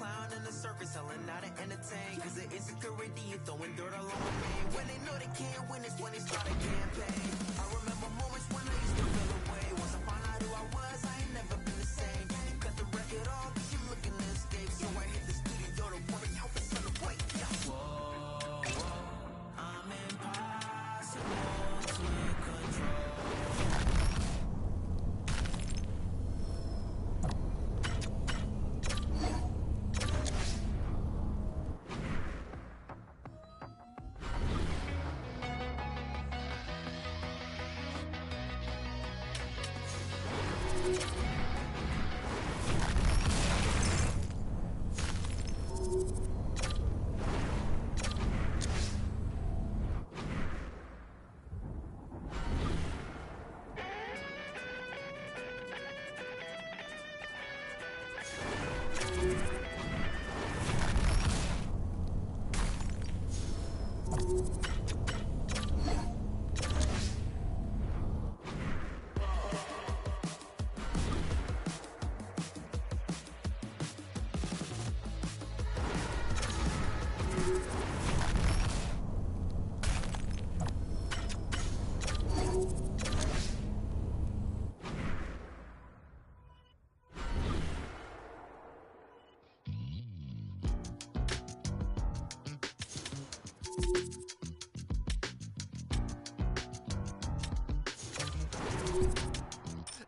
clown in the circus, selling out to entertain. Cause the insecurity, you throwing dirt all on my name. When they know they can't win, it's when they start a campaign. I remember moments when I used to feel away. Once I found out who I was, I ain't never been the same. You cut the record off, cause you looking to escape. So I hit the studio to work out for son of weight. Whoa, I'm impossible to control.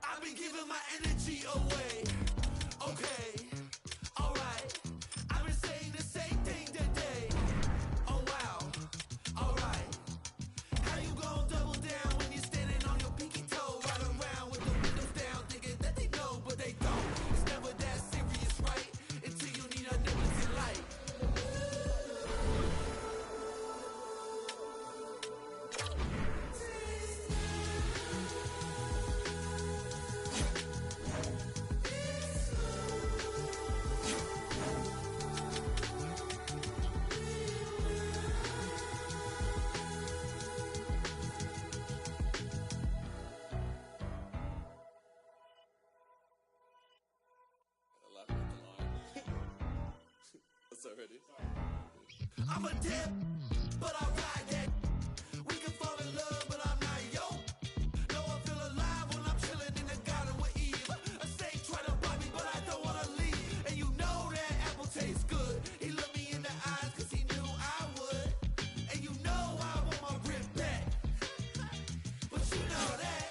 I've been giving my energy away. Okay, alright. I've been saying the same thing today. Oh wow, alright. How you gon' double down when you're standing on your pinky toe? Right around with the windows down, thinking that they know, but they don't. It's never that serious, right? Until you need unlimited light. What's up, ready? I'm a dip, but I ride that. We can fall in love, but I'm not yo. No, I feel alive when I'm chilling in the garden with Eve. A snake try to bite me, but I don't wanna leave. And you know that apple tastes good. He looked me in the eyes cause he knew I would. And you know I want my rip back. But you know that.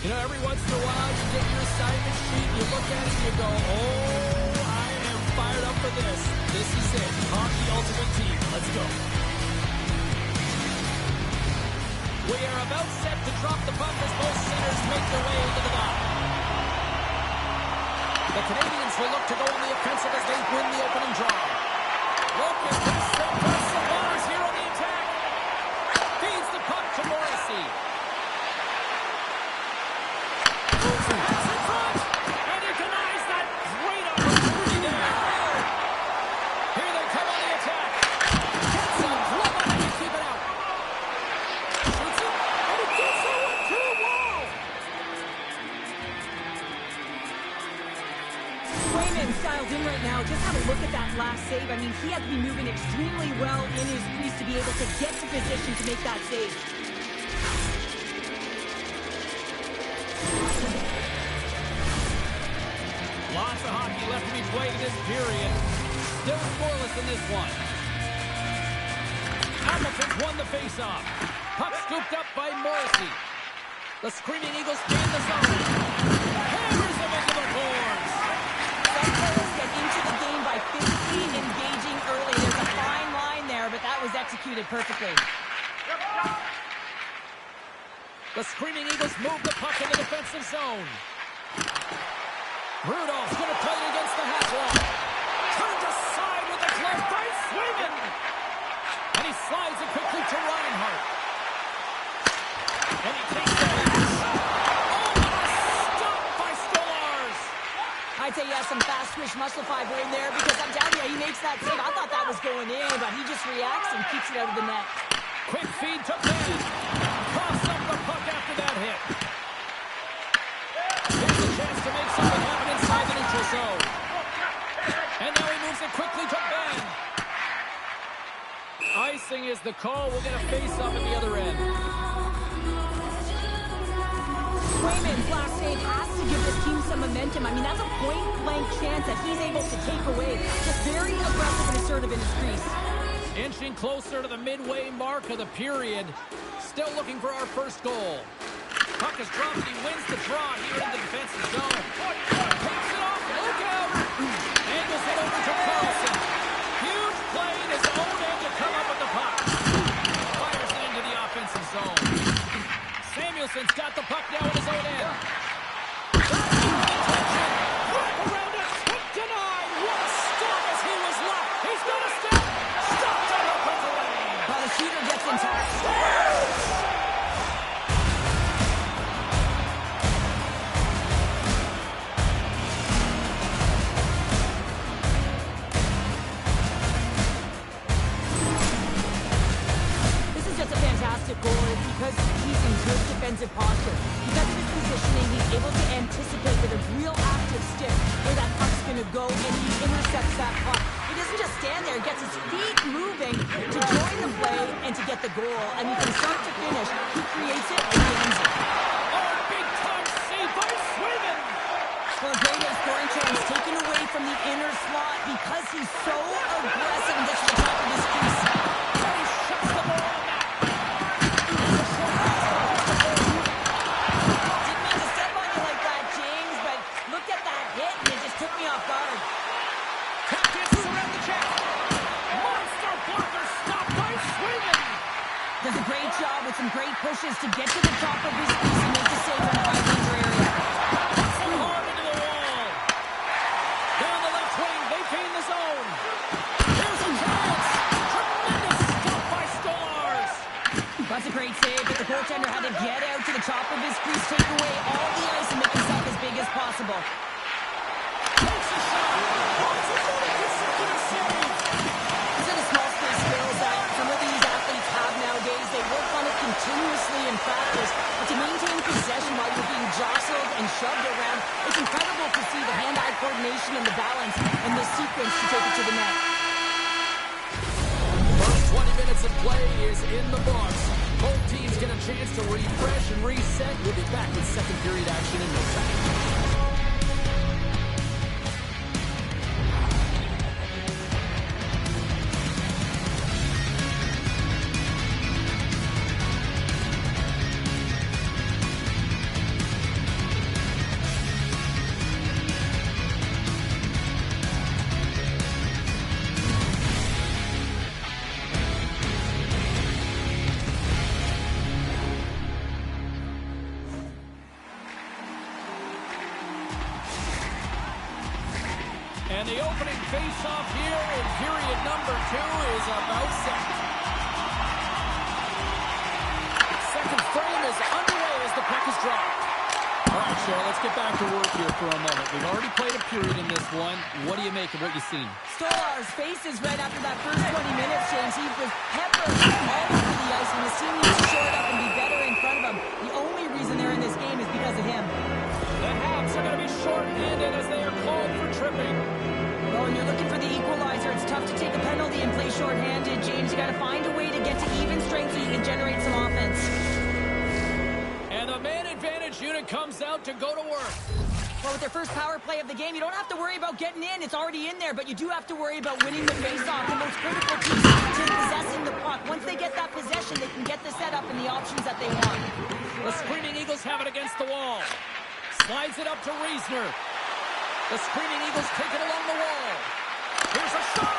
You know, every once in a while you get your assignment sheet, you look at it and you go, oh, I am fired up for this. This is it. Hockey Ultimate Team. Let's go. We are about set to drop the puck as both centers make their way into the dock. The Canadians will look to go on the offensive as they win the opening draw. Look at this. They've got Savalas here on the attack. Feeds the puck to Morrissey. Moves it. That's in front. And he denies that great opportunity there. Here they come on the attack. Gets him. Glove on it. Keep it out. Shoots it. And he gets it with two walls. Swayman's dialed in right now. Just have a look at that last save. I mean, he had to be moving extremely well in his crease to be able to get to position to make that save. Lots of hockey left to be played in this period. Still scoreless in this one. Hamilton's won the faceoff. Puck scooped up by Morrissey. The Screaming Eagles gain the zone. Hammers them into the boards. Some players get into the game by physically engaging early. There's a fine line there, but that was executed perfectly. The Screaming Eagles move the puck in the defensive zone. Rudolph's going to play it against the half wall. Turned aside with the glove by Swayman. And he slides it quickly to Reinhart. And he takes the pass. Oh, what a stop by Stolarz. I'd say he has some fast twitch muscle fiber in there because I'm telling you, he makes that save. I thought that was going in, but he just reacts and keeps it out of the net. Quick feed to Ben. Coughs up the puck after that hit. Here's a chance to make something happen inside the neutral zone. And now he moves it quickly to Ben. Icing is the call. We'll get a face-off at the other end. Swayman's last save has to give this team some momentum. I mean, that's a point-blank chance that he's able to take away. Just very aggressive and assertive in his crease. Inching closer to the midway mark of the period. Still looking for our first goal. Puck is dropped. He wins the draw here in the defensive zone. Takes it off. Look out. Angles it over to Carlson. Huge play in his own end to come up with the puck. Fires it into the offensive zone. Samuelson's got the puck now in his own end. Wrap around it. Quick denied. What a stop as he was left. He's got a step. Stopped on the offensive lane. Well, the shooter gets in touch. Goal is because he's in good defensive posture. Because of his positioning, he's able to anticipate with a real active stick where that puck's going to go, and he intercepts that puck. He doesn't just stand there. He gets his feet moving to join the play and to get the goal. And from start to finish, he creates it and he ends it. Oh, big-time save by Swayman! Well, a great scoring chance taken away from the inner slot because he's so aggressive and gets to the top of his crease. He shuts the ball on that. Does a great job with some great pushes to get to the top of his crease and make the save in the high danger area. Puts him hard into the wall. Down the left wing, they gain the zone. Here's a chance. Tremendous stop by Stolarz. That's a great save, but the goaltender had to get out to the top of his crease, take away all the ice, and make himself as big as possible. Takes a shot. Wants another consecutive save. These are the small space skills that some of these athletes have nowadays. They work on it continuously in practice, but to maintain possession while you're being jostled and shoved around, it's incredible to see the hand-eye coordination and the balance in this sequence to take it to the net. First 20 minutes of play is in the books. Both teams get a chance to refresh and reset. We'll be back with second period action in no time. face-off here, and period number 2 is about set. Second frame is underway as the puck is dropped. All right, Cheryl, let's get back to work here for a moment. We've already played a period in this one. What do you make of what you've seen? Stolar's faces right after that first 20 minutes, James. He was peppered all over the ice when the team needs to shore it up and be better in front of him. The only reason they're in this game is because of him. The Habs are going to be short-handed as they are called for tripping. Well, when you're looking for the equalizer, it's tough to take a penalty and play short-handed, James. You got to find a way to get to even strength so you can generate some offense. And the man advantage unit comes out to go to work. Well, with their first power play of the game, you don't have to worry about getting in. It's already in there, but you do have to worry about winning the face-off. The most critical piece is possessing the puck. Once they get that possession, they can get the setup and the options that they want. The Screaming Eagles have it against the wall. Slides it up to Reisner. The Screaming Eagles take it along the wall. Here's a shot.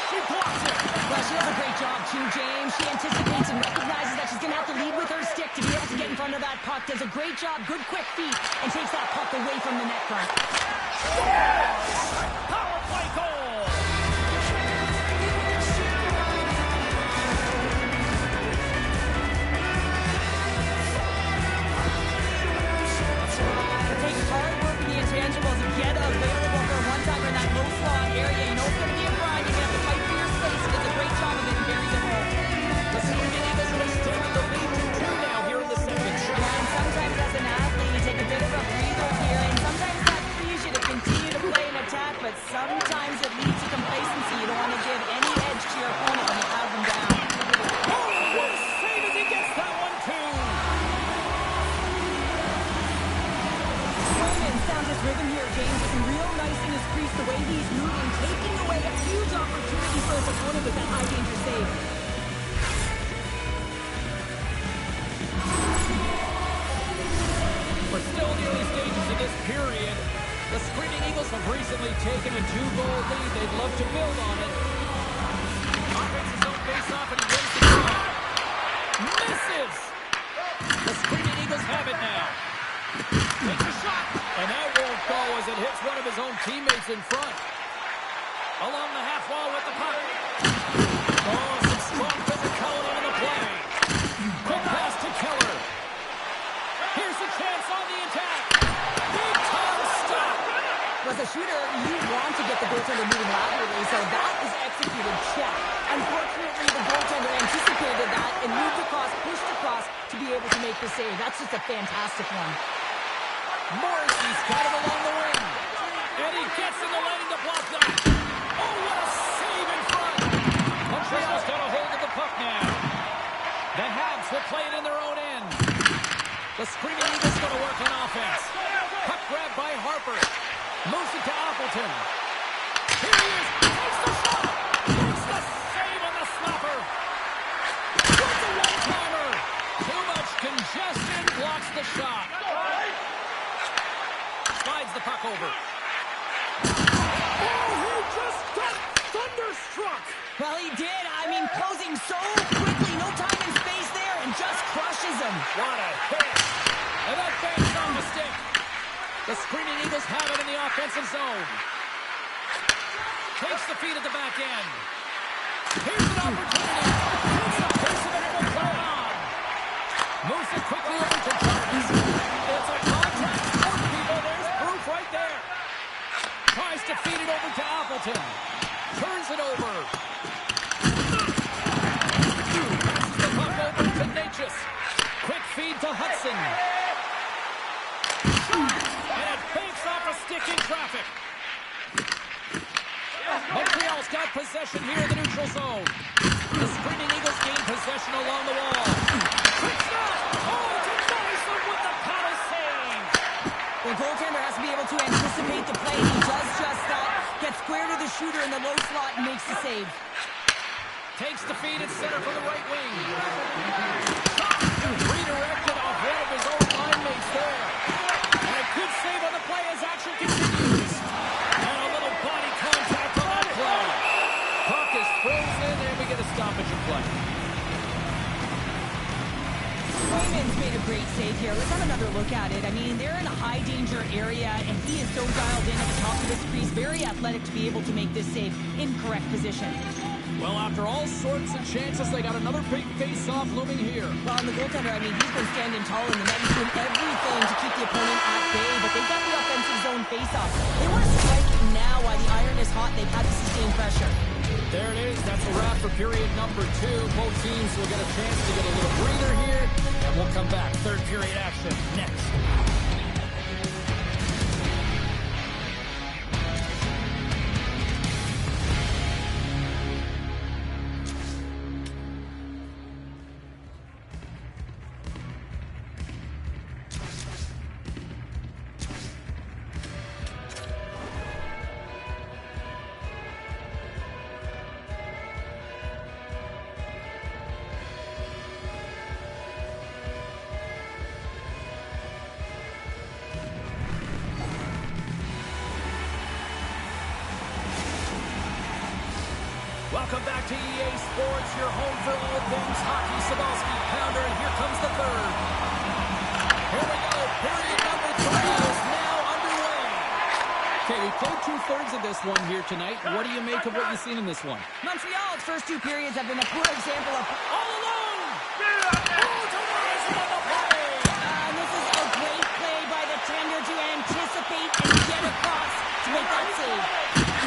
She blocks it. Well, she does a great job, too, James. She anticipates and recognizes that she's going to have to lead with her stick to be able to get in front of that puck. Does a great job, good quick feet, and takes that puck away from the net front. Power play goal. It takes hard work in the intangibles to get available for a one-timer in that low slot area. You know it's going to be a grind. You're going to have to fight for your space. He does a great job of it and buries it home. The Screaming Eagles have extended the lead to 2 now here in the second. Yeah, and sometimes as an athlete, you take a bit of a breather here, and sometimes that frees you to continue to play and attack, but sometimes it leads to complacency. You don't want to give any edge to your opponent when you have them down. Oh, what a save as he gets that one, too. Coleman found his rhythm here, James. Looking real nice in his crease, the way he's moving, taking away a huge opportunity for his opponent with that high-danger save. We're still in the early stages of this period. The Screaming Eagles have recently taken a 2-goal lead. They'd love to build on it. Offense his own face-off and he wins the draw. Misses! The Screaming Eagles have it now. Takes a shot, and that won't go as it hits one of his own teammates in front. Along the half wall with the puck. Oh, some strong physicality in the play. Quick pass to Keller. Here's a chance on the attack. Big time stop. As a shooter, you want to get the goaltender moving laterally, so that is executed check. Unfortunately, the goaltender anticipated that and moved across, pushed across to be able to make the save. That's just a fantastic one. Morrissey's got it along the wing. And he gets in the lane to block that. Oh, what a save in front. Montreal's got a hold of the puck now. The Habs will play it in their own end. The Screaming Eagles going to work on offense. Puck grabbed by Harper. Moves it to Appleton. Here he is. Takes the shot. Makes the save on the slapper. Puts a one-timer. Too much congestion. Blocks the shot. Slides the puck over. Oh, he just got thunderstruck. Well, he did. I mean, closing so quickly. No time and space there, and just crushes him. What a hit. And that bangs on the stick. The Screaming Eagles have it in the offensive zone. Takes the feed at the back end. Here's an opportunity. Takes the pace of it and will play on. Moves it quickly over to Jarvis. It's a contact sport, people. There's proof right there. Tries to feed it over to Appleton. Turns it over. Passes the puck over to Natchez. Quick feed to Hudson. And it fakes off a stick in traffic. Montreal's got possession here in the neutral zone. The Screaming Eagles gain possession along the wall. Quick shot! Oh, denies them with the power save! The goaltender has to be able to anticipate the play. He does just that. Gets square to the shooter in the low slot and makes the save. Takes the feed at center for the right wing. Redirected off one of his own line mates there. And a good save on the play as action continues. And a little body contact on that play. Puck is frozen and we get a stoppage of play. Swayman's made a great save here. Let's have another look at it. I mean, they're in a high-danger area, and he is so dialed in at the top of this crease. Very athletic to be able to make this save in correct position. Well, after all sorts of chances, they got another big face-off looming here. Well, and the goaltender, I mean, he's been standing tall in the net. He's doing everything to keep the opponent at bay, but they've got the offensive zone face-off. They want to strike now while the iron is hot. They've had to sustain pressure. There it is. That's a wrap for period number 2. Both teams will get a chance to get a little breather here, and we'll come back. Third period action next. Welcome back to EA Sports, your home for all things hockey. Sabalski pounder, and here comes the third. Here we go. Period number 3 is now underway. Okay, we played 2/3 of this one here tonight. What do you make of what you've seen in this one? Montreal's first 2 periods have been a poor example of All alone! Oh, Tavares on the play! and this is a great play by the tender to anticipate and get across to make that save.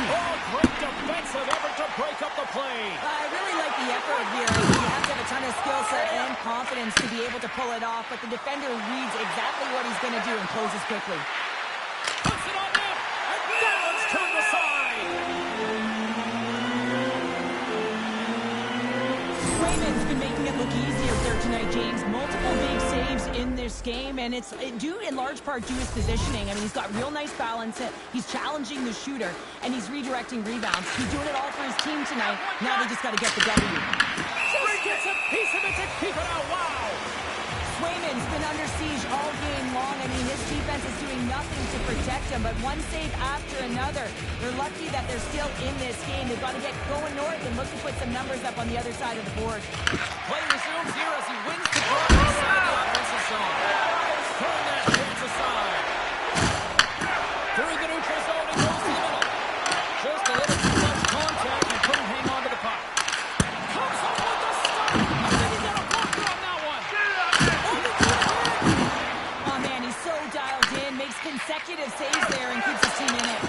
Oh, great defensive effort to break up the play. I really like the effort here. You have to have a ton of skill set and confidence to be able to pull it off, but the defender reads exactly what he's going to do and closes quickly. Puts it on net, and that one's turned aside. Swayman's been making it look easier there tonight, James. Multiple big saves in this game, and it's due in large part to his positioning. I mean, he's got real nice balance. He's challenging the shooter, and he's redirecting rebounds. He's doing it all for his team tonight. Now they just got to get the W. He gets a piece of it to keep it out. Wow. Swayman's been under siege all game long. I mean, his defense is doing nothing to protect him, but one save after another. They're lucky that they're still in this game. They've got to get going north and look to put some numbers up on the other side of the board. Play resumes here as he wins the draw inside the offensive zone. Throwing that chance aside. Through the neutral zone and goes to the middle. Just a little too much contact and couldn't hang on to the puck. Comes up with the stop. I think he got a blocker on that one. Oh, man, he's so dialed in. Makes consecutive saves there and keeps his team in it.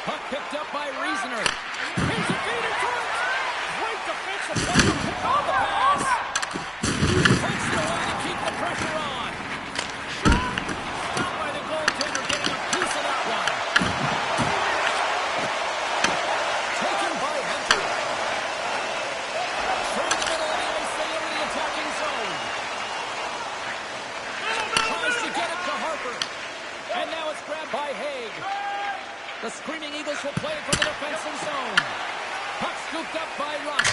Puck picked up by Reasoner. Here's a feed in front. Great defensive play to pick on the pass. Takes it away to keep the pressure on. Shot. Stopped by the goaltender, getting a piece of that one. Taken by Hunter. Through the middle of the ice, they enter the attacking zone. Tries to get it to Harper. And now it's grabbed by Haig. The Screaming Eagles will play it from the defensive zone. Puck scooped up by Rush.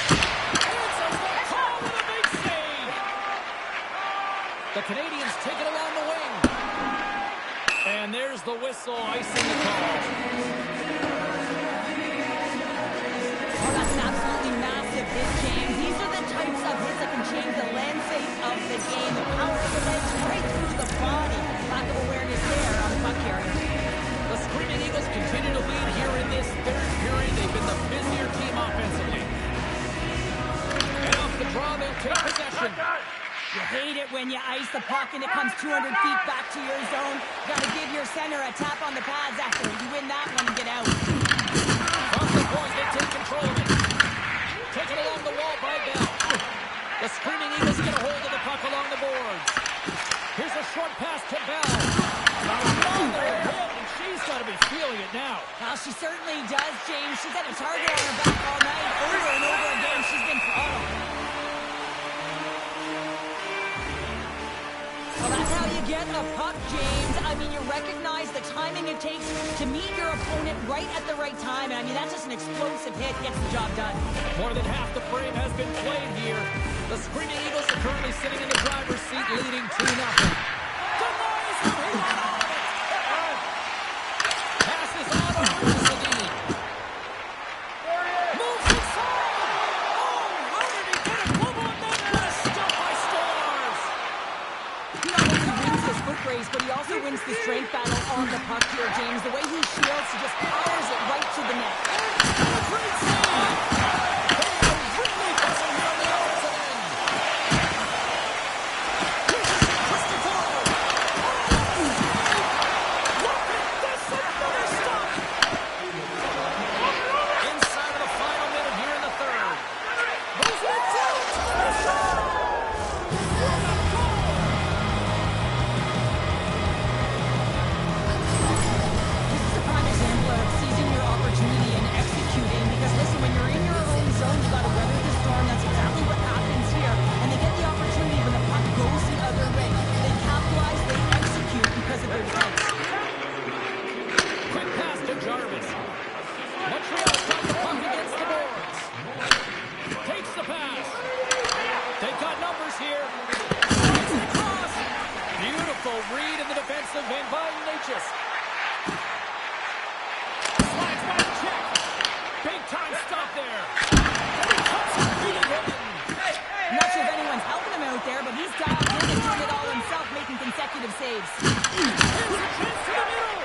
Answers the call with a big save. The Canadians take it along the wing. And there's the whistle, icing the call. Oh, that's an absolutely massive hit, James. These are the types of hits that can change the landscape of the game. The power of the legs right through the body. Lack of awareness there on the puck carrier. The Screaming Eagles continue to lead here in this third period. They've been the busier team offensively. And off the draw, they'll take possession. You hate it when you ice the puck and it comes 200 feet back to your zone. You got to give your center a tap on the pads after you win that one and get out. Off the point, they take control of it. Taken along the wall by Bell. The Screaming Eagles get a hold of the puck along the boards. Here's a short pass to Bell. And she's got to be feeling it now. Well, she certainly does, James. She's had a target on her back all night. Over and over again, she's been throttled. Well, that's how you get a puck, James. I mean, you recognize the timing it takes to meet your opponent right at the right time. And I mean, that's just an explosive hit. Gets the job done. More than half the frame has been played here. The Screaming Eagles are currently sitting in the driver's seat, leading 2-0. Denies him. He got all of it. Passes on over to Sedin. Moves inside. Oh, how did he get it? One more man. What a stop by Stars. wins the strength battle on the puck here, James. The way he shields, he just powers it right to the net. Great save! Really pushing from the offensive end. Here's a shot, Christopher. Look at this, another stop! Inside of the final minute here in the third. Goes in front, the shot! What a goal! This is a prime example of seizing your opportunity and executing. Because listen, when you're in your own zone, you got to weather the storm. That's exactly what happens here. And they get the opportunity when the puck goes the other way. They capitalize, they execute because of their defense. Quick pass to Jarvis. Montreal got the puck against the boards. Takes the pass. They've got numbers here. It's the cross. Beautiful read in the defensive end by Ignatius. Slides back check. Big time stop there. And he cuts it beat him. I'm not sure if anyone's helping him out there, but he's dialed in and doing it all himself, making consecutive saves. Here's a chance to the middle.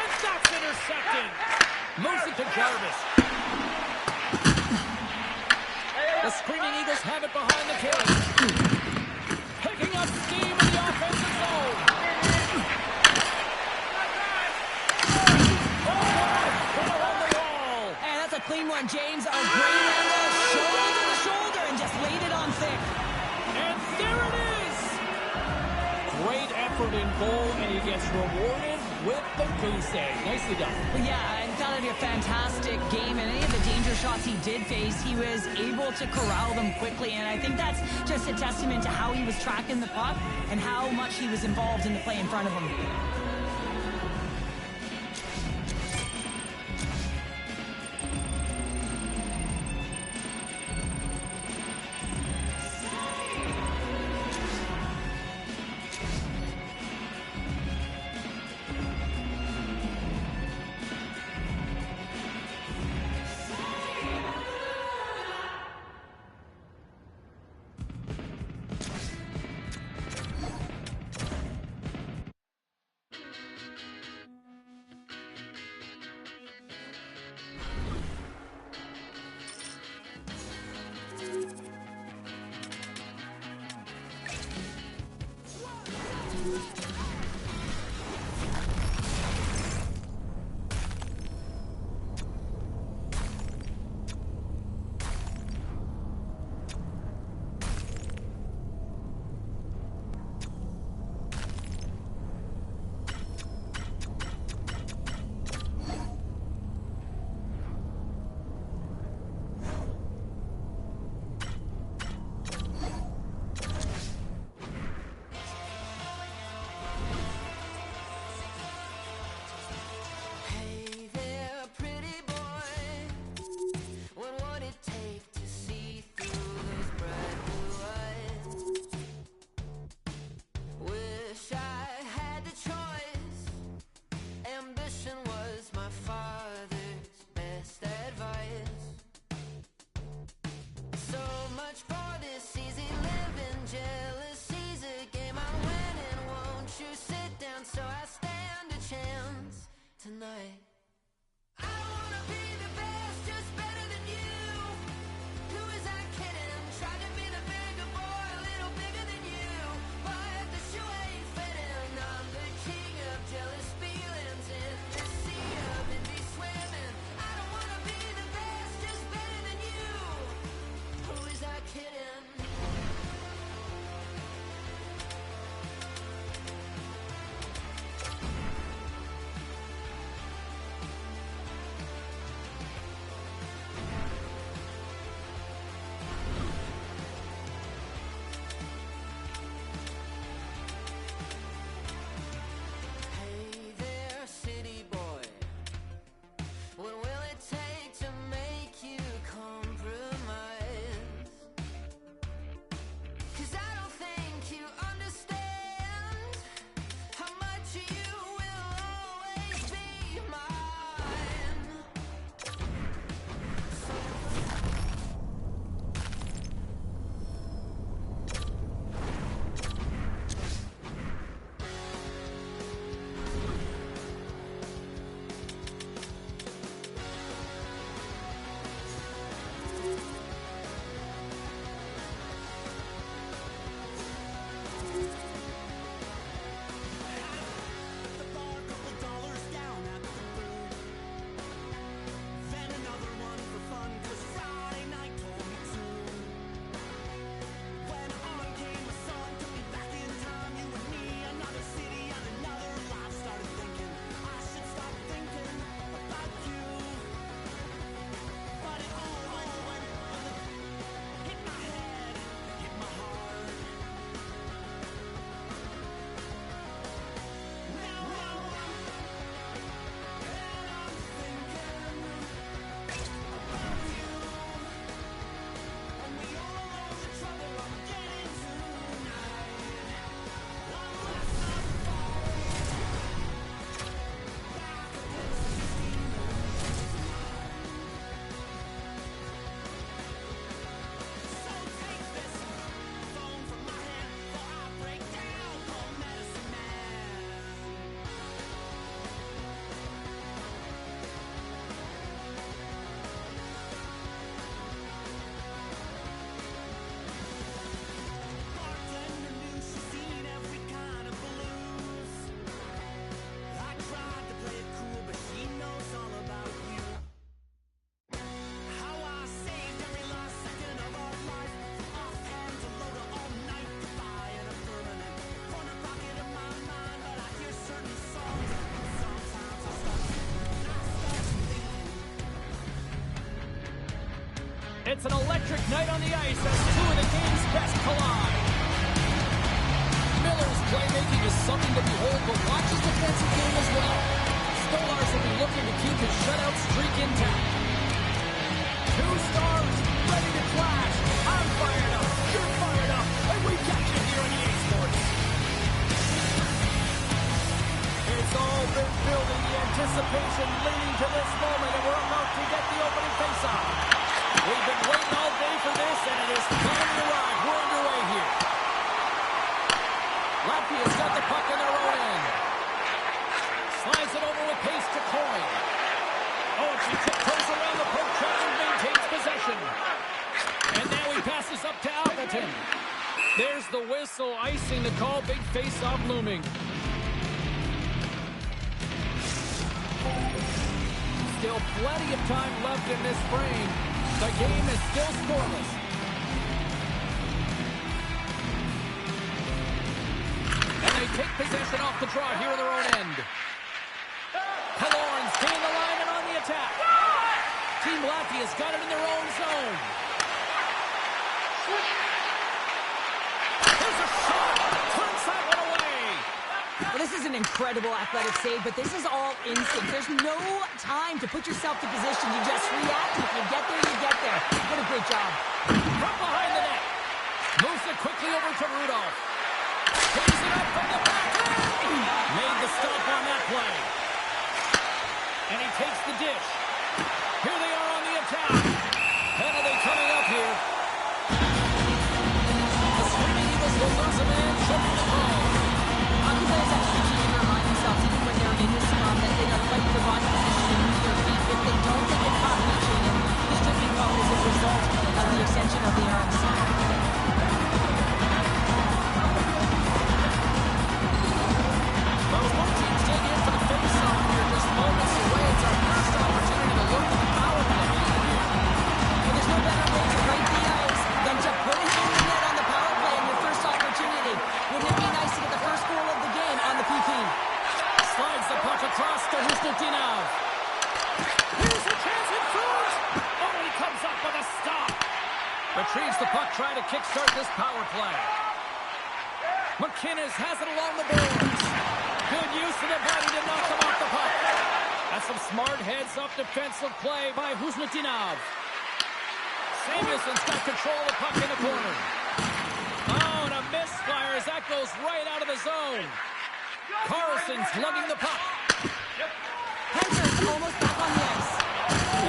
And that's intercepted. Moves it to Jarvis. The Screaming Eagles have it behind the cage. Picking up steam in the offensive zone. Oh, put it on the wall. And that's a clean one, James. A great angle, shoulder to shoulder, and just laid it on thick. And there it is. Great effort in goal, and he gets rewarded with the goose egg. Nicely done. Well, yeah, and thought it'd be a fantastic game. And any of the danger shots he did face, he was able to corral them quickly. And I think that's just a testament to how he was tracking the puck and how much he was involved in the play in front of him. It's an electric night on the ice as two of the game's best collide. Miller's playmaking is something to behold, but watch his defensive game as well. Stolarz will be looking to keep his shutout streak intact. Two stars ready to clash. I'm fired up, you're fired up, and we got you here on EA Sports. It's all been building, the anticipation leading to this moment, and we're about to get the opening faceoff. We've been waiting all day for this, and it is finally arrived. We're underway here. Latvia's got the puck in their own end. Slides it over with pace to Coin. Oh, she tiptoes around the poke check and maintains possession. And now he passes up to Appleton. There's the whistle, icing the call. Big face-off looming. Still plenty of time left in this frame. The game is still scoreless. And they take possession off the draw here in their own end. Killorn's gain the line and on the attack. Team Latvia's got it in their own zone. Here's a shot. Turns that one away. Well, this is an incredible athletic save, but this is all instinct. There's no time to put yourself to position. You just react. If you get there, you get there. What a great job. From behind the net. Moves it quickly over to Rudolph. Plays it up from the back. Made the stop on that play. And he takes the dish. Here they are on the attack. Penalty coming up here. The Screaming Eagles will lose a man. Should be the call. Hockey players have to continue to remind themselves, even when they're in the scrum, that they don't like the body position and move their feet. If they don't, they get caught reaching, and the stripping call is a result of the extension of the arms. Well, both teams dig in for the face-off here just moments away. It's our first opportunity to look at the power play here. Well, there's no better way to break the ice than to put it in the net on the power play in your first opportunity. Wouldn't it be nice to get the first goal of the game on the PP? Slides the puck across to Husnutinov. Here's a chance in front. Oh, he comes up with a stop. Retrieves the puck, trying to kickstart this power play. McInnes has it along the boards. Good use of the body to knock him off the puck. That's some smart heads-up defensive play by Husnutinov. Samuelson's got control of the puck in the corner. Oh, and a misfire as that goes right out of the zone. Carlson's lugging the puck. Hender's almost back on the ice.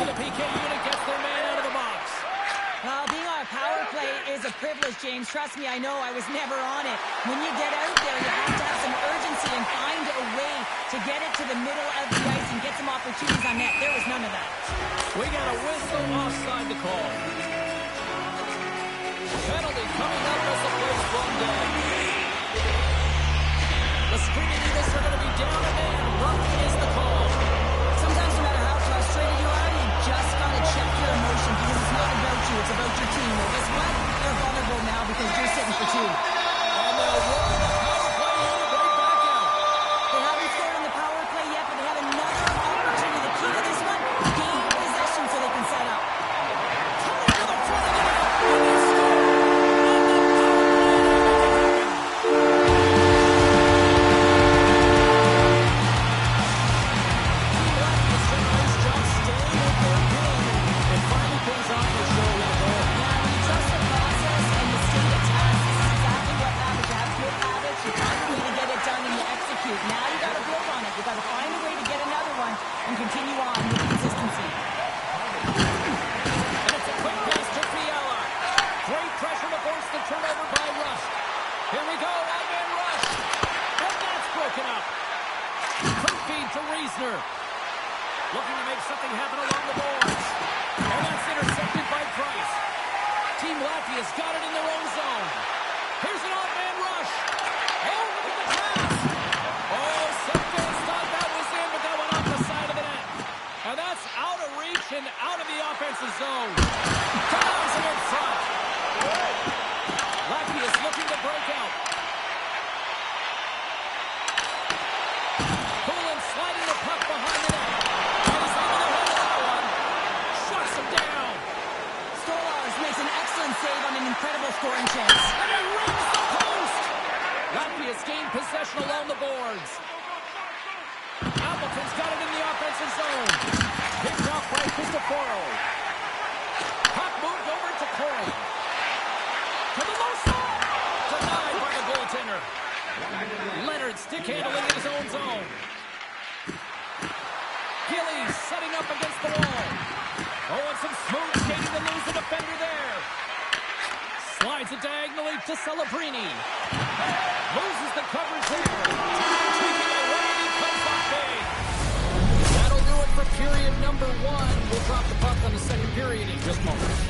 And the PK unit gets their man out of the box. Well, being on a power play is a privilege, James. Trust me, I know I was never on it. When you get out there, you have to have some urgency and find a way to get it to the middle of the ice and get some opportunities on net. There was none of that. We got a whistle offside to call. Penalty coming up as the play's run down. The Screaming Eagles are going to be down a man. Roughing is the call. Sometimes no matter how frustrated you are, you just got to check your emotion because it's not about you, it's about your team. Well, guess what? They're vulnerable now because you're sitting for two. And they'll roll the power play unit right back out. They haven't scored on the power play yet, but they have another opportunity. The key to this one, gain possession so they can set up. Coming to the front of the net. And they score. Team Latvia's done a nice job staying with their game. It finally pays off for sure with a goal. Yeah, when you trust the process and you stay to task, this is exactly what happens. You have good habits, you find a way to get it done, and you execute. Now you got to build on it. You got to find a way to get another one and continue on with consistency. And it's a quick pass to Fiala. Great pressure to force the turnover by Rush. Here we go, one-man rush. And that's broken up. Quick feed to Reisner. Looking to make something happen along the boards. And that's intercepted by Price. Team Latvia's got it in their own zone. Here's an odd-man rush. Oh, look at the pass. Oh, some fans thought that was in, but that went off the side of the net. And that's out of reach and out of the offensive zone. Denies him in front. Latvia's looking to break out. Poulin sliding the puck behind the net. And he's able to handle that one. Shuts him down. Stolarz incredible scoring chance. And he rings the post! Latvia's gained possession along the boards. Appleton's got it in the offensive zone. Picked off by Cristoforo. Puck moved over to Corey. To the low side. Denied by the goaltender. Leonard stick handling in his own zone. Gillies setting up against the wall. Oh, and some smooth skating to lose the defender there. Slides it diagonally to Celebrini. Loses the coverage there. Taking away, comes up big. That'll do it for period number 1. We'll drop the puck on the second period in just moments.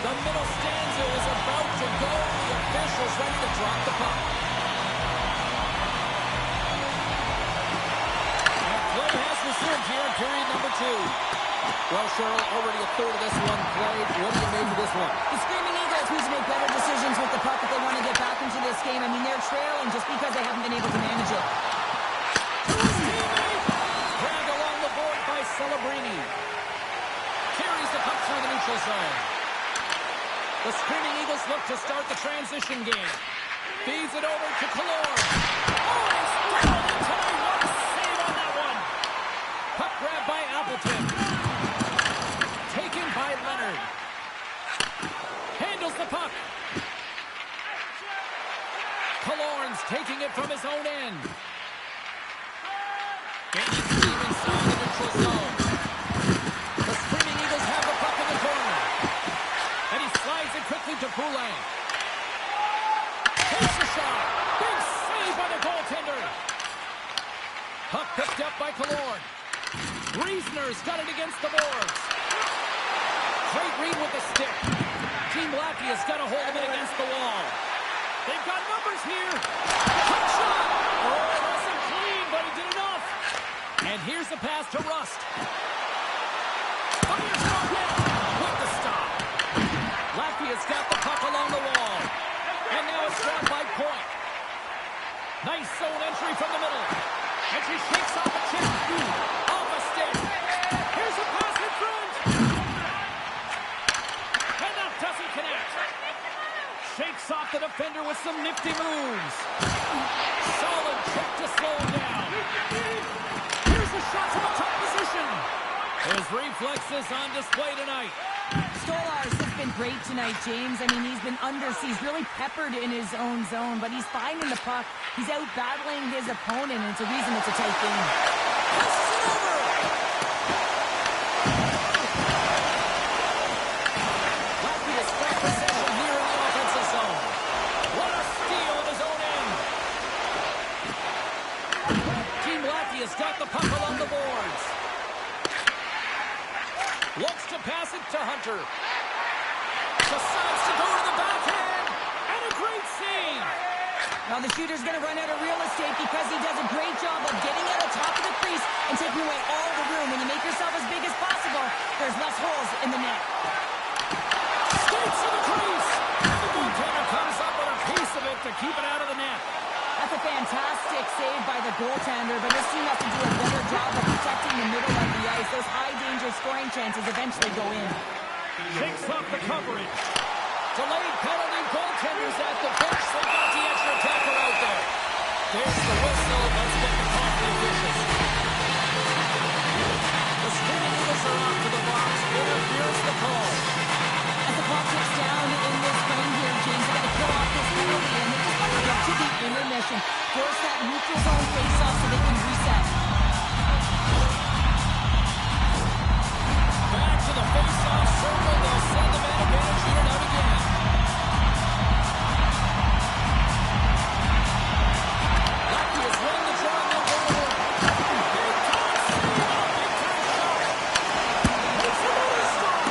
The middle stanza is about to go. The officials ready to drop the puck. And play has resumed here in period number 2. Well, Cheryl, already a third of this one played. What do you make of this one? The Screaming Eagles need to make better decisions with the puck if they want to get back into this game. I mean, they're trailing just because they haven't been able to manage it. To his teammate! Grabbed along the board by Celebrini. Carries the puck through the neutral zone. The Screaming Eagles look to start the transition game. Feeds it over to Killorn. Oh, he's down tonight. What a save on that one. Puck grabbed by Appleton. Taken by Leonard. Handles the puck. Killorn's taking it from his own end. Gaining steam inside the neutral zone. The Screaming Eagles have the puck in the corner. And he slides it quickly to Poulin. Takes a shot. Big save by the goaltender. Puck picked up by Killorn. Riesner's got it against the boards. Great read with the stick. Team Latvia's got a hold of it against the wall. They've got numbers here. Quick shot. Oh, it wasn't clean, but he did enough. And here's the pass to Rust. Fires it on net. With the stop. Latvia's got the puck along the wall. And now it's dropped by Point. Nice zone entry from the middle. And she shakes off a chip. Off a stick. Here's a pass in front. And that doesn't connect. Shakes off the defender with some nifty moves. Solid trick to slow him down. Here's a shot from a top position. His reflexes on display tonight. Stolarz has been great tonight, James. I mean, he's been he's really peppered in his own zone, but he's finding the puck. He's out battling his opponent, and it's a reason it's a tight game. Passes it over. Latvia's got possession here in the offensive zone. What a steal in his own end. Team Latvia's got the puck along the boards. Looks to pass it to Hunter. Decides to go to the backhand. And a great save. Now the shooter's going to run out of real estate because he does a great job of getting out of top of the crease and taking away all the room. When you make yourself as big as possible, there's less holes in the net. Skates to the crease. The goaltender comes up with a piece of it to keep it out of the net. That's a fantastic save by the goaltender, but this team has to do a better job of protecting the middle of the ice. Those high-danger scoring chances eventually go in. Shakes off the coverage. Delayed penalty, goaltenders at the bench. They got the extra attacker out there. There's the whistle. Let's get the call for the officials. The Screaming Eagles are off to the box. Interference the call. As the clock ticks down in this frame here, James, they're going to pull off this penalty, and they just want to get to the intermission, force that neutral zone face-off so they can reset. Back to the face-off circle. They'll send the man advantage here and out again. Lucky has won the draw and they'll go to work. Big time save. Big time shot. Makes the money strong.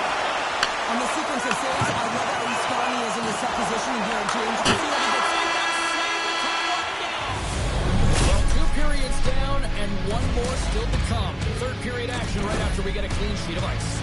On the sequence of saves, I love how strong he is in the set positioning here, James. You can see that he gets Well, 2 periods down and 1 more still to come. Third period action right after we get a clean sheet of ice.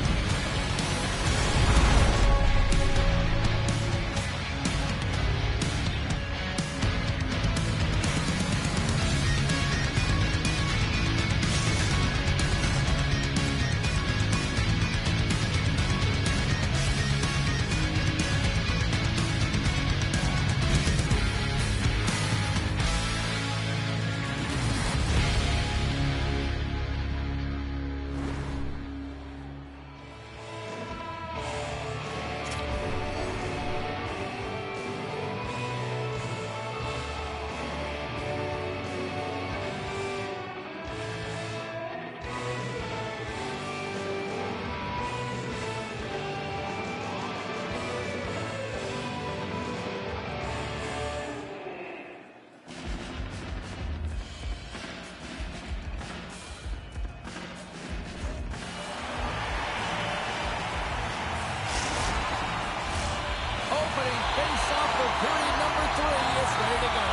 Opening face-off for period number 3 is ready to go.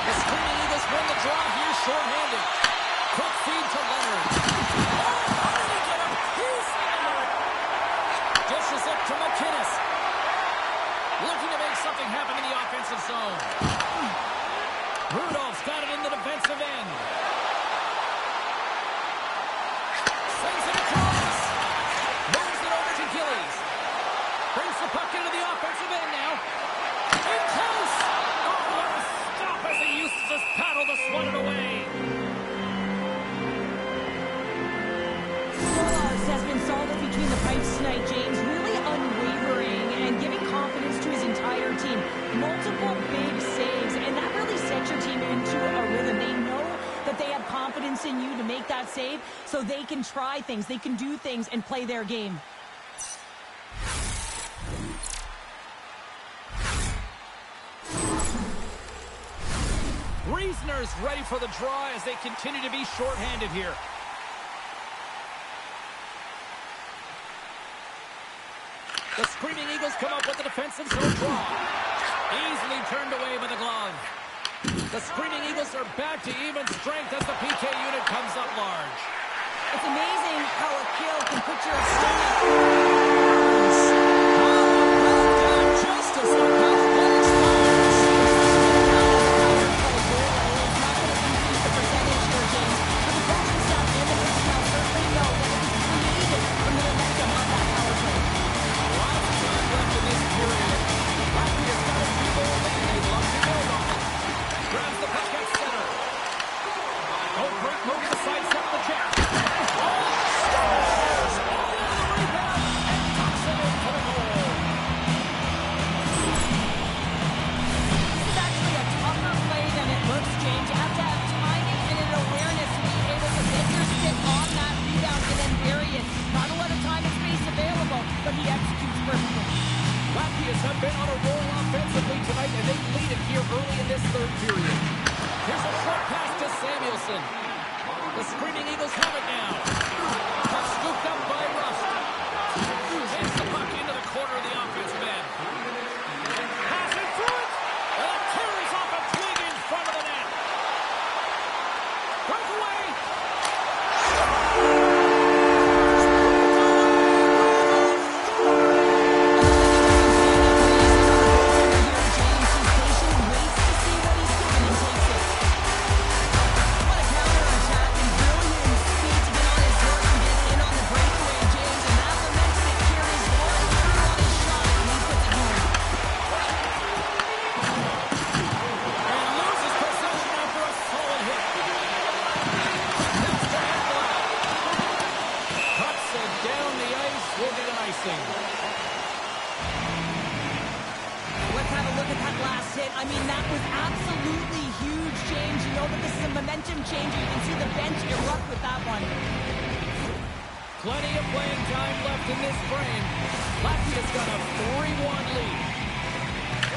The Screaming Eagles win the draw here short-handed. Quick feed to Leonard. Oh, how did he get him? He's Leonard. Dishes it to McInnes. Looking to make something happen in the offensive zone. Rudolph's got it in the defensive end. Sends it across. Moves it over to Gillies. Brings the puck into the offensive end now. In close. Oh, what a stop as he uses his paddle to swat it away. Solos has been solid between the pipes tonight, James. Really unwavering and giving confidence to his entire team. Multiple big saves, and that really sets your team into a rhythm. They know that they have confidence in you to make that save, so they can try things, they can do things, and play their game. Reisner's ready for the draw as they continue to be shorthanded here. The Screaming Eagles come up with the defensive zone draw. Easily turned away by the glove. The Screaming Eagles are back to even strength as the PK unit comes up large. It's amazing how a kill can put your opponent. Well done, Justice. How well grabs the puck at center. Oh, great move to sidestep the check. Oh, scores! Oh, the rebound, and tucks it into the goal. This is actually a tougher play than it looks, James. You have to have timing and an awareness to be able to get your stick on that rebound and then bury it. Not a lot of time and space available, but he executes perfectly. Latvians have been on a roll offensively tonight, and they lead it here early in this third period. Here's a short pass to Samuelson. The Screaming Eagles have it now. Puck scooped up by Rust. Takes the puck into the corner of the offensive end. Passing through it. And it carries off a twig in front of the net. Breakaway. What a last hit. I mean, that was absolutely huge, James. You know that this is a momentum changer. You can see the bench erupt with that one. Plenty of playing time left in this frame. Latvia's got a 3-1 lead.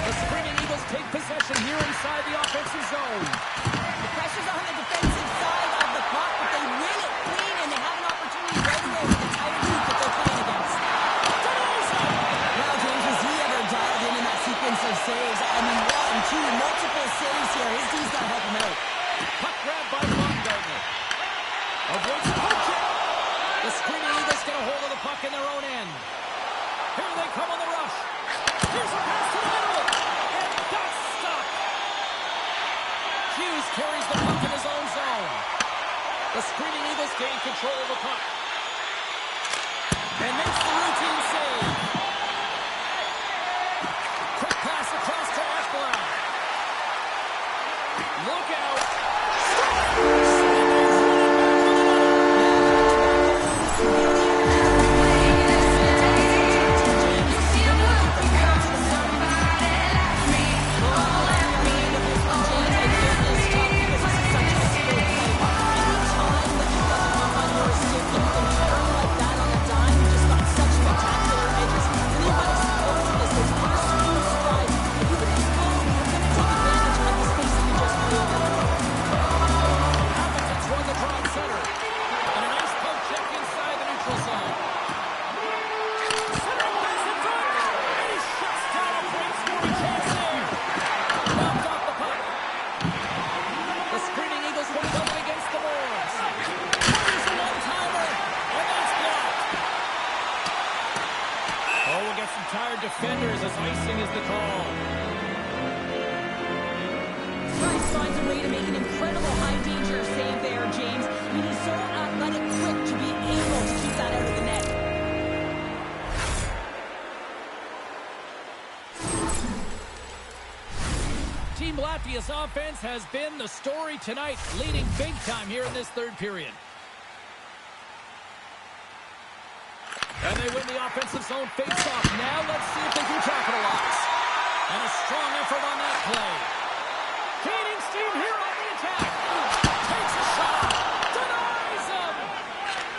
The Screaming Eagles take possession here inside the offensive zone. The pressure's on the defensive side of the puck, but they win it clean, and they have an opportunity right away with the tight group that they're playing against. Now, James, was he ever dialed in that sequence of saves? I mean, 1, 2, multiple saves here. His team's got to help him out. Puck grab by Baumgartner. Avoids the poke check. The Screaming Eagles get a hold of the puck in their own end. Here they come on the rush. Here's a pass to the middle. And that's stopped. Hughes carries the puck in his own zone. The Screaming Eagles gain control of the puck. And makes the routine save. Quick pass across to Ashbrown. Look out. Defenders as icing is the call. Price finds a way to make an incredible high-danger save there, James. I mean, he's so athletic, quick to be able to keep that out of the net. Team Latvia's offense has been the story tonight, leading big time here in this third period. And they win the offensive zone face-off. Now let's see if they can capitalize. And a strong effort on that play. Gaining steam here on the attack. Takes a shot. Denies him.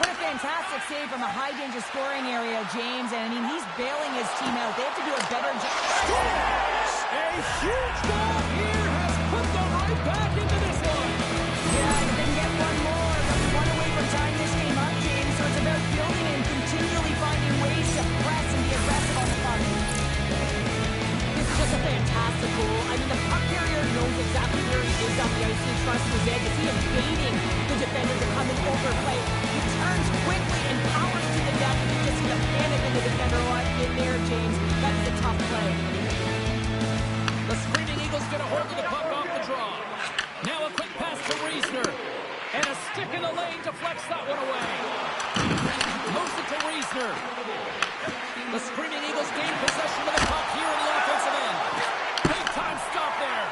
What a fantastic save from a high-danger scoring area, James. And, I mean, he's bailing his team out. They have to do a better job. A huge goal here has put them right back into this one. Yeah, they can get one more. But we want to wait for time this game up, James. So it's about building and continually finding ways to press and be aggressive on the puck. This is just a fantastic goal. I mean, the puck carrier knows exactly where he is on the ice. He trusts his edge. Is he invading the defender to come and overplay? He turns quickly and powers to the net. You just see the panic in the defender in there, James. That is a tough play. The Screaming Eagles get a hold of the puck off the draw. Now a quick pass to Riesner. And a stick in the lane deflects that one away. Moves it to Riesner. The Screaming Eagles gain possession of the puck here in the offensive end. Big time stop there.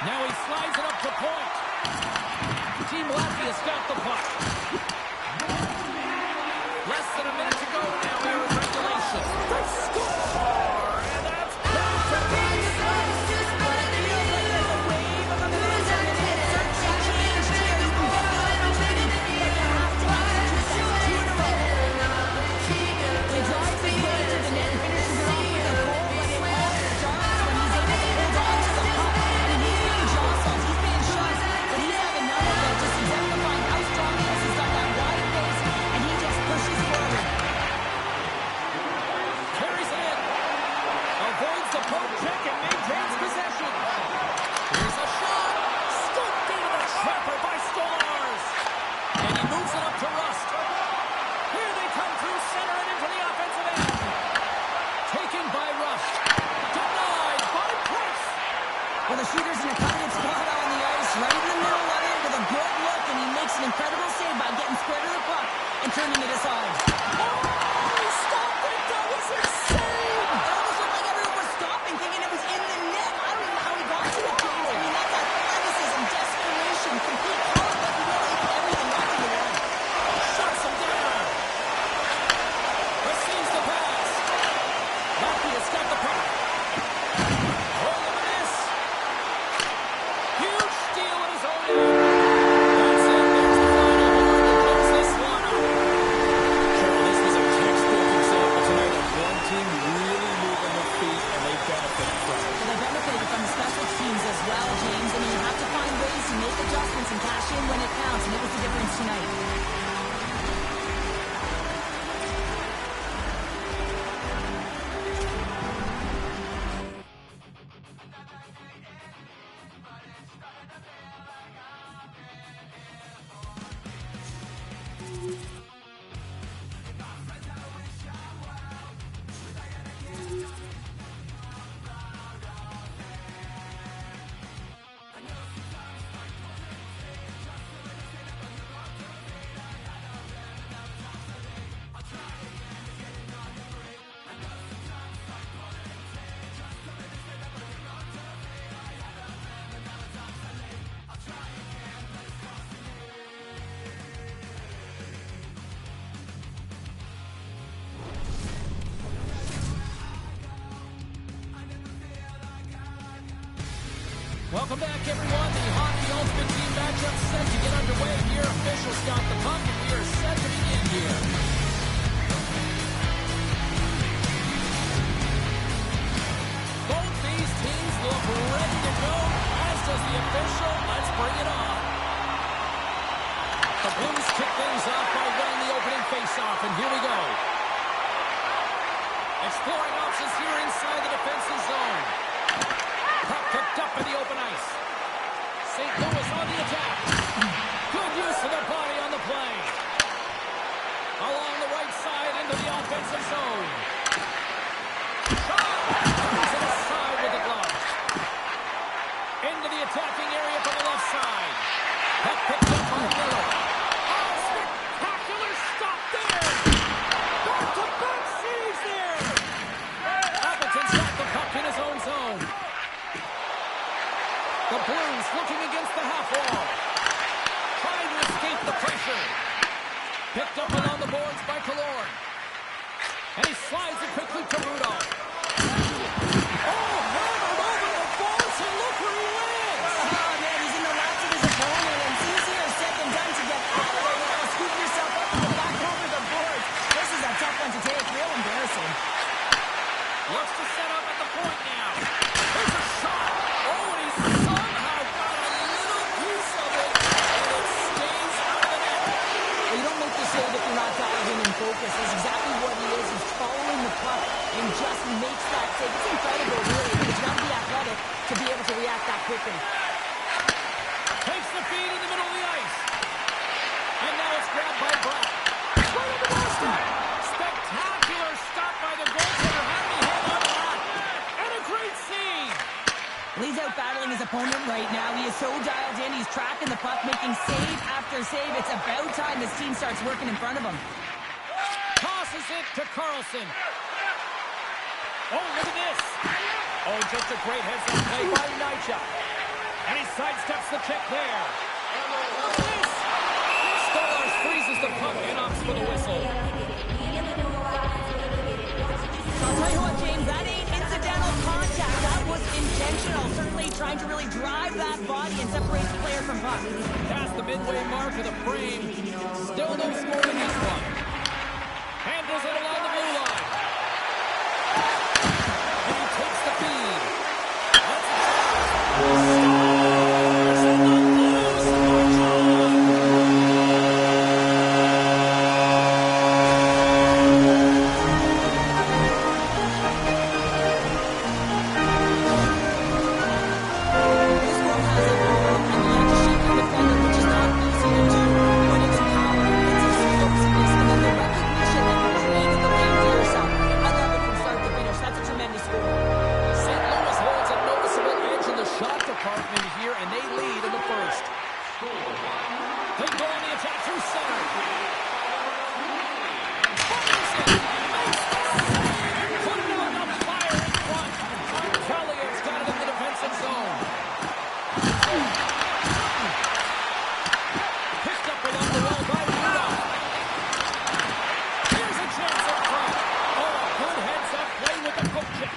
Now he slides it up to point. Team Latvia's got the puck. Less than a minute to go now here in regulation. They score! And that's back to back. Well, the shooter's in a coveted spot on the ice, right in the middle of it with a good look, and he makes an incredible save by getting square to the puck and turning it aside. Oh, he stopped it! That was insane! It almost looked like everyone was stopping, thinking it was in the net. I don't even know how he got to it, James. I mean, that's athleticism, desperation, complete power, but he really did everything right to the net. Shuts him down. Receives the pass. Latvia's got the puck. Oh, look at this. difference tonight. Welcome back, everyone. The Hockey Ultimate Team matchup set to get underway here. Officials got the puck, and we are set to begin here. Both these teams look ready to go, as does the official. Let's bring it on. The Blues kick things off by winning the opening faceoff, and here we go. Exploring options here inside the defensive zone. Puck picked up in the open ice. St. Louis on the attack. Good use of the body on the play. Along the right side into the offensive zone. Shot! Turns it aside with the glove. Into the attacking area from the left side. Puck picked up by Miller. Oh, spectacular stop there! Back-to-back saves there! Appleton's got the puck in his own zone. The Blues looking against the half wall. Trying to escape the pressure. Picked up along the boards by Killorn. And he slides it quickly to Rudolph. Oh, hammered over the boards, and look where he lands. Oh, man, he's in the laps of his opponent, and it's easier said than done to get out of there. You gotta scoop yourself up and get back over the boards. This is a tough one to take. Real embarrassing. Looks to set up at the point now. There's a shot. Oh, and he somehow got a little piece of it, and it stays out of the net. Well, you don't make the save if you're not dialed in and focused. That's exactly what he is. He's following the puck and just makes that save. It's incredible, really, because you got to be athletic to be able to react that quickly. Takes the feed in the middle of the ice. And now it's grabbed by Brock. Right over Boston. Spectacular stop by the goaltender. How did he hang on to that? And a great save. He's out battling his opponent right now. He is so dialed in. He's tracking the puck, making save after save. It's about time this team starts working in front of him. Tosses it to Carlson. Oh, look at this. Oh, just a great heads-up play by Nycha. And he sidesteps the check there. Look at this. Stolarz freezes the puck and opts for the whistle. I'll tell you what, James, that ain't incidental contact. That was intentional. Certainly trying to really drive that body and separate the player from puck. Past the midway mark of the frame. Still no score in this one. Handles it along the blue line. And he takes the feed. That's a Stolarz and the Blues march on. This girl has it all, and you have to shake your defender, which is not easy to do. But it's power, it's explosiveness, and then the recognition that you're creating the lane for yourself. I love it from start to finish. That's a tremendous goal. St. Louis holds a noticeable edge in the shot department here, and they lead in the first. They go on the attack through center. Ferguson makes the save. Put it on the fire in front. Collier's got it in the defensive zone. Picked up along the wall by Rudolph. Here's a chance up front. Oh, a good heads-up play with the poke check.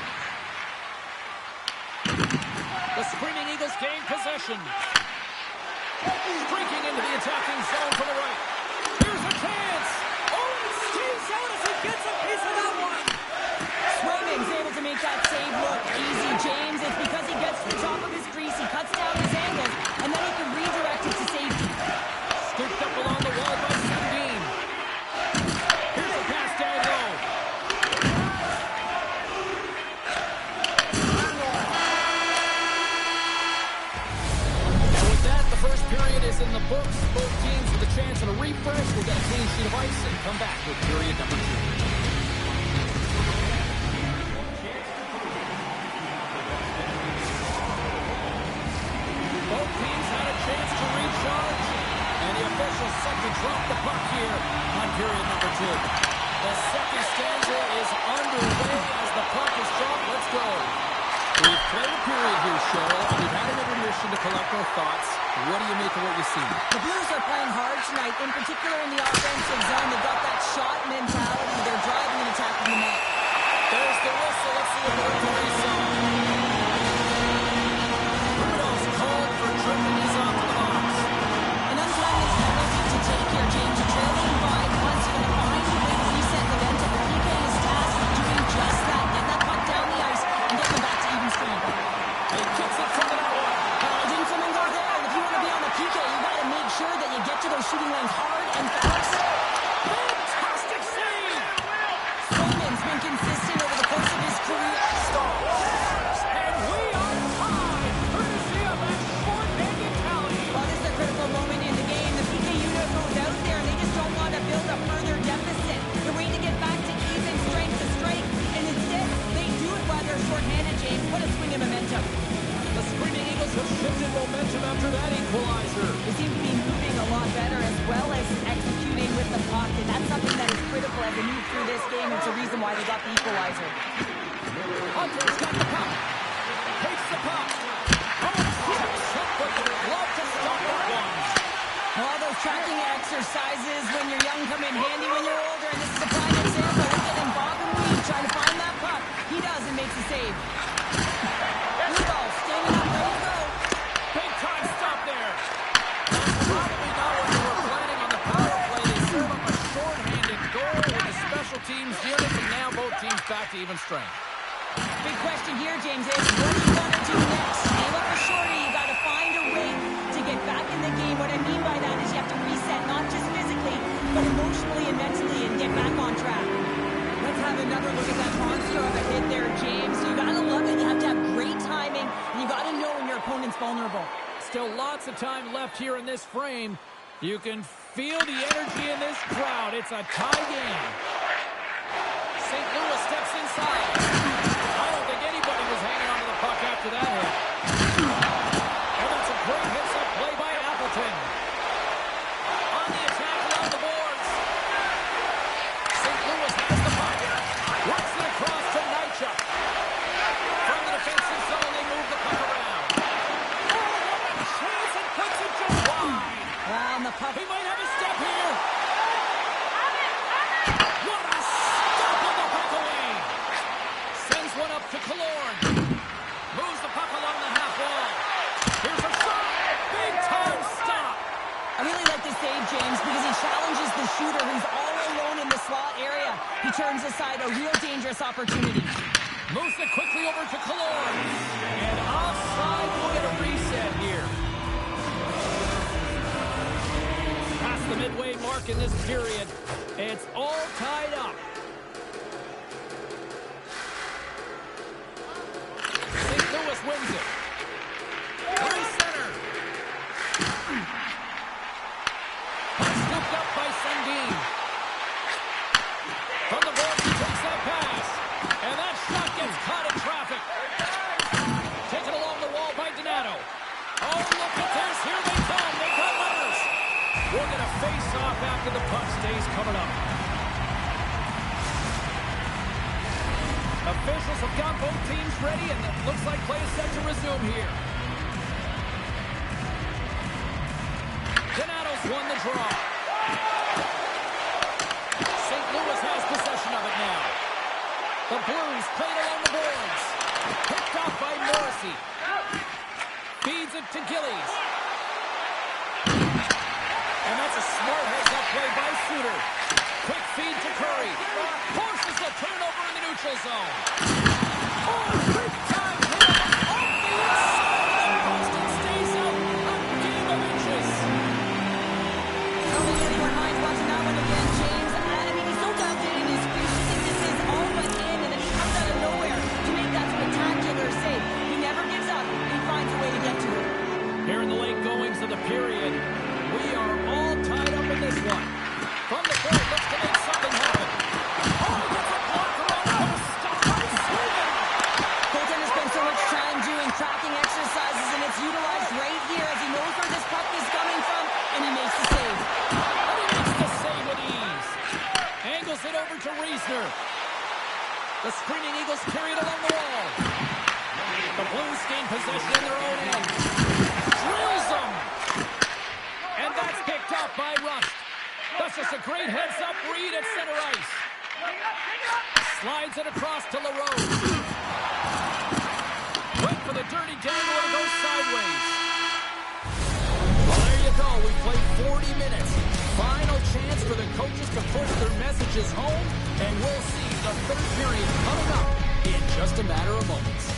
The Screaming Eagles gain possession. Streaking into the attacking zone to the right. Here's a chance. Oh, he squeezes out as he gets a piece of that one. Swayman's able to make that save look easy, James. It's because he gets to the top of his crease, he cuts down his angles, and then he can redirect it to safety. Scooped up along the is in the books. Both teams with a chance at a refresh. We'll get a clean sheet of ice and come back with period number 2. Both teams had a chance to recharge, and the officials set to drop the puck here on period number 2. The second stanza is underway as the puck is dropped. Let's go. We've played a period here, Cheryl, and we've had an intermission to collect our thoughts. What do you make of what you see? The Blues are playing hard tonight, in particular in the offensive zone. They've got that shot mentality. They're driving and attacking the net. There's the whistle. Let's see if we're going to reset. Rudolph's called for tripping. He's off to the box. An untimely penalty to take here, James. You're trailing by once. You're going to find a way to reset the momentum. The PK is tasked with doing just that. Get that puck down the ice and get them back to even strength. He kicks it to the net. Didn't someone go there? If you want to be on the PK, you got to make sure that you get to those shooting lanes hard and fast. Fantastic save! Swayman's been consistent over the course of his career. And we are tied, courtesy of that short-hand mentality. Well, this is a critical moment in the game. The PK unit goes out there, and they just don't want to build a further deficit. They're waiting to get back to even strength to strength, and instead, they do it while they're short-handed, James. What a swing of momentum. The Screaming Eagles have shifted momentum after that equalizer. They seem to be moving a lot better as well as executing with the puck, and that's something that is critical as they move through this game. It's a reason why they got the equalizer. Hunter's got the puck. Takes the puck. Oh, chips up with the glove to stop that one. All those tracking exercises when you're young come in handy when you're older, and this is a prime example. Look at him bob and weave, trying to find that puck. He does and makes a save. Rudolph standing up, ready to go. Big time stop there. Probably not what they were planning on the power play. They serve up a short-handed goal with the special teams unit, and now both teams back to even strength. Big question here, James, is what do you want to do next? Aim up a shorty. You got to find a way to get back in the game. What I mean by that is you have to reset, not just physically, but emotionally and mentally, and get back on track. Let's have another look at that monster of a hit there, James. You got to love it. You have to have great timing, and you got to know when your opponent's vulnerable. Still lots of time left here in this frame. You can feel the energy in this crowd. It's a tie game. St. Louis steps inside. I don't think anybody was hanging onto the puck after that hit. And that's a great hits-up play by Appleton. On the attack along the boards. St. Louis has the puck. Works it across to Nychuk. From the defensive zone, they move the puck around. Oh, chance and puts it just wide. Wow, the puck. He might have a step here. What a stop on the puck away. Sends one up to Killorn. Moves the puck along the half wall. Here's a shot. Big time stop. I really like this save, James, because he challenges the shooter who's all alone in the slot area. He turns aside a real dangerous opportunity. Moves it quickly over to Killorn. And offside, we'll get a reset here. Past the midway mark in this period. It's all tied up. St. Louis wins it. High center. Scooped up by Sundin. From the boards, he takes that pass. And that shot gets caught in traffic. Taken along the wall by Donato. Oh, look at this. Here they come. They got runners. We'll get a face-off after the puck stays coming up. Officials have got both teams ready, and it looks like play is set to resume here. Donato's won the draw. St. Louis has possession of it now. The Blues played along the boards. Picked off by Morrissey. Feeds it to Gillies. And that's a smart heads-up play by Suter. Quick feed to Curry. Forces the turnover in the neutral zone. Oh, big time hit off the inside. And Boston stays out a game of inches. I don't think anyone minds watching that one again, James. I mean, he's so dialed in his crease. You think this is all but in, and then he comes out of nowhere to make that spectacular save. He never gives up. He finds a way to get to it. Here in the late goings of the period, Blues carry it along the wall. The Blues gain possession in their own end. Drills them. And that's picked up by Rust. That's just a great heads-up read at center ice. Slides it across to LaRose. Went for the dirty dangle and it goes sideways. Well, there you go. We played 40 minutes. Final chance for the coaches to push their messages home, and we'll see the third period coming up in just a matter of moments.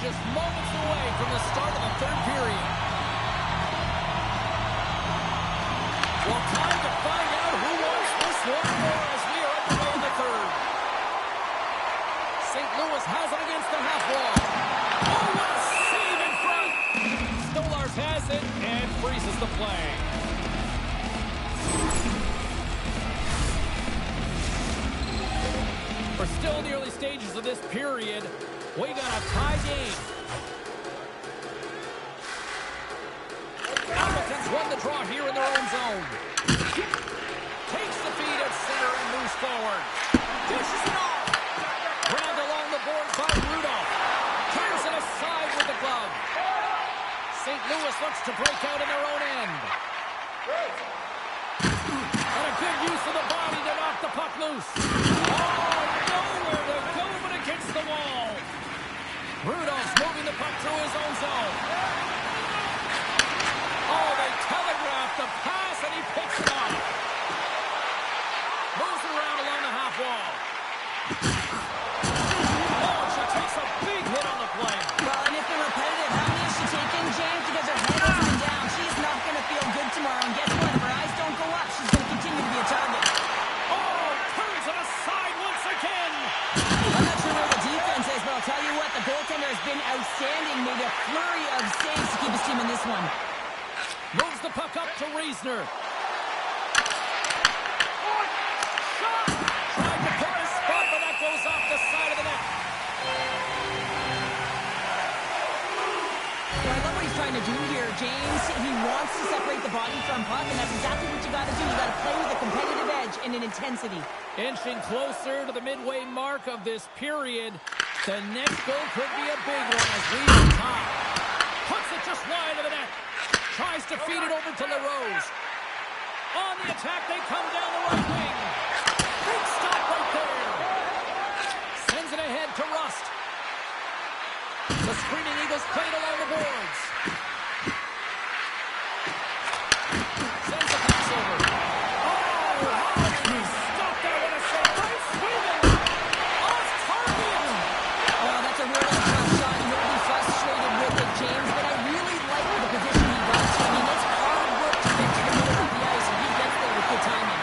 Just moments away from the start of the third period. Well, time to find out who wants this one more as we are underway in the third. St. Louis has it against the half wall. Oh, what a save in front! Stolarz has it and freezes the play. We're still in the early stages of this period. We got a tie game. Appleton's won the draw here in their own zone. Takes the feed at center and moves forward. Dishes it off. Grabbed along the boards by Rudolph. Turns it aside with the glove. St. Louis looks to break out in their own end. And a good use of the body to knock the puck loose. Oh, nowhere to go but against the wall. Rudolph's moving the puck through his own zone. Oh, they telegraphed the pass, and he picks it up. Moves around along the half wall. Oh, she takes a big hit on the play. Well, and if they're repetitive, how many is she taking, James? Because her head has been down. She's not going to feel good tomorrow. And guess what? If her eyes don't go up, she's going to continue to be a target. Oh, turns it aside once again. I'm not sure where the defense is, but I'll tell you what, the goaltender has been outstanding. Made a flurry of saves to keep his team in this one. Moves the puck up to Reisner. Shot! Tried to put a spot, but that goes off the side of the net. Well, I love what he's trying to do here, James. He wants to separate the body from puck, and that's exactly what you got to do. You got to play with a competitive edge and an intensity. Inching closer to the midway mark of this period. The next goal could be a big one as we on top. Puts it just wide of the net. Tries to feed it over to LaRose. On the attack, they come down the right wing. Big stop right there. Sends it ahead to Rust. The screaming Eagles played along the boards. Sends the pass over. Oh, how did he stop that? What a save. Nice swinging. Off target. Oh, that's a really tough shot. He'll be frustrated with it, James, but I really like the position he got to. I mean, it's hard work to get to the middle of the ice, and he gets there with good timing.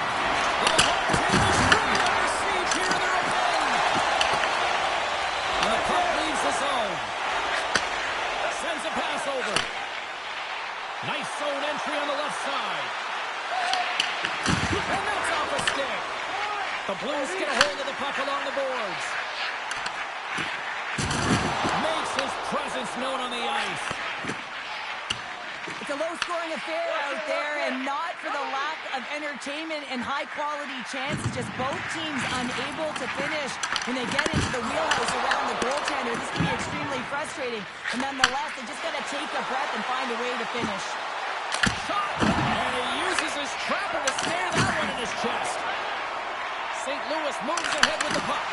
The home team is really under siege here in their own end. And the puck leaves the zone. Sends a pass over. Nice zone entry on the left side. And that's off a stick. The Blues get a hold of the puck along the boards. Makes his presence known on the ice. It's a low-scoring affair out there, and not for the lack of entertainment and high-quality chances. Just both teams unable to finish when they get into the wheelhouse around the goaltender. This can be extremely frustrating. And nonetheless, they just got to take a breath and find a way to finish. Shot! And he uses his trapper to snare that one in his chest. St. Louis moves ahead with the puck.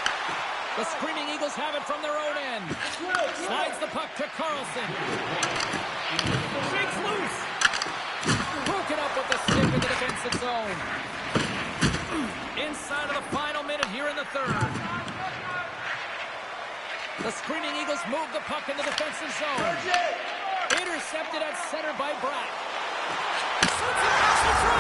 The Screaming Eagles have it from their own end. Slides the puck to Carlson. Shakes loose. Broken up with the stick in the defensive zone. Inside of the final minute here in the third. The Screaming Eagles move the puck in the defensive zone. Intercepted at center by Bratt. Shoots it past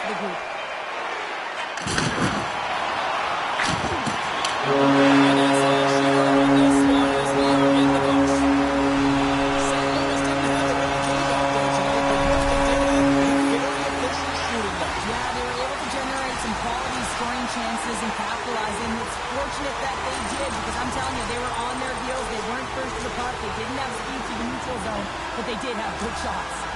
the but they did have good shots.